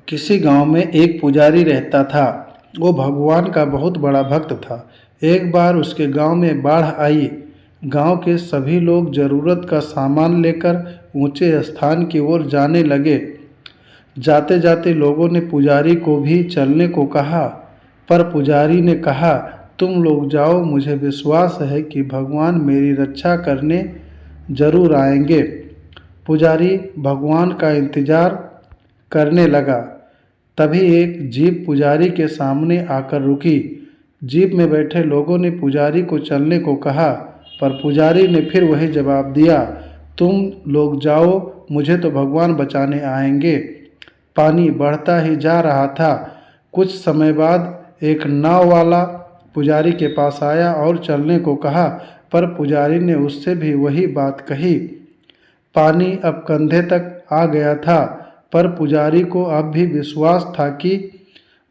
किसी गांव में एक पुजारी रहता था। वो भगवान का बहुत बड़ा भक्त था। एक बार उसके गांव में बाढ़ आई। गांव के सभी लोग जरूरत का सामान लेकर ऊंचे स्थान की ओर जाने लगे। जाते जाते लोगों ने पुजारी को भी चलने को कहा, पर पुजारी ने कहा, तुम लोग जाओ, मुझे विश्वास है कि भगवान मेरी रक्षा करने जरूर आएंगे। पुजारी भगवान का इंतजार करने लगा। तभी एक जीप पुजारी के सामने आकर रुकी। जीप में बैठे लोगों ने पुजारी को चलने को कहा, पर पुजारी ने फिर वही जवाब दिया, तुम लोग जाओ, मुझे तो भगवान बचाने आएंगे। पानी बढ़ता ही जा रहा था। कुछ समय बाद एक नाव वाला पुजारी के पास आया और चलने को कहा, पर पुजारी ने उससे भी वही बात कही। पानी अब कंधे तक आ गया था, पर पुजारी को अब भी विश्वास था कि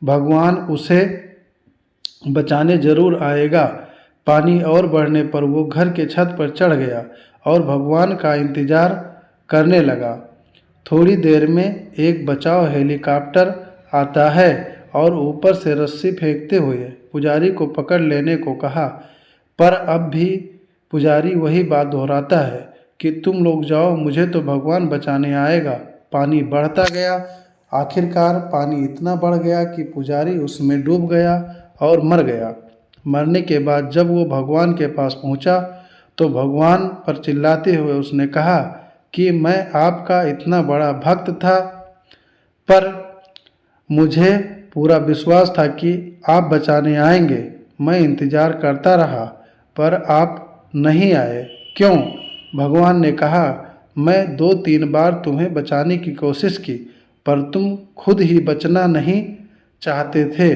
भगवान उसे बचाने जरूर आएगा। पानी और बढ़ने पर वो घर के छत पर चढ़ गया और भगवान का इंतजार करने लगा। थोड़ी देर में एक बचाव हेलीकॉप्टर आता है और ऊपर से रस्सी फेंकते हुए पुजारी को पकड़ लेने को कहा, पर अब भी पुजारी वही बात दोहराता है कि तुम लोग जाओ, मुझे तो भगवान बचाने आएगा। पानी बढ़ता गया। आखिरकार पानी इतना बढ़ गया कि पुजारी उसमें डूब गया और मर गया। मरने के बाद जब वो भगवान के पास पहुंचा तो भगवान पर चिल्लाते हुए उसने कहा कि मैं आपका इतना बड़ा भक्त था, पर मुझे पूरा विश्वास था कि आप बचाने आएंगे। मैं इंतज़ार करता रहा, पर आप नहीं आए। क्यों? भगवान ने कहा, मैं 2-3 बार तुम्हें बचाने की कोशिश की, पर तुम खुद ही बचना नहीं चाहते थे।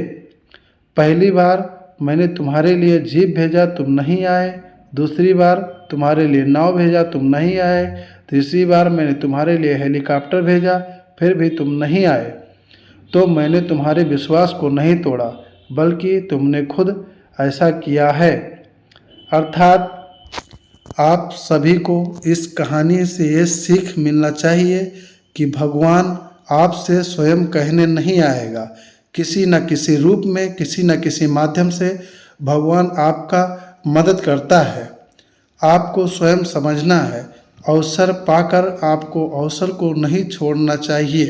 पहली बार मैंने तुम्हारे लिए जीप भेजा, तुम नहीं आए। दूसरी बार तुम्हारे लिए नाव भेजा, तुम नहीं आए। तीसरी बार मैंने तुम्हारे लिए हेलीकॉप्टर भेजा, फिर भी तुम नहीं आए। तो मैंने तुम्हारे विश्वास को नहीं तोड़ा, बल्कि तुमने खुद ऐसा किया है। अर्थात आप सभी को इस कहानी से ये सीख मिलना चाहिए कि भगवान आपसे स्वयं कहने नहीं आएगा। किसी न किसी रूप में, किसी न किसी माध्यम से भगवान आपका मदद करता है। आपको स्वयं समझना है। अवसर पाकर आपको अवसर को नहीं छोड़ना चाहिए।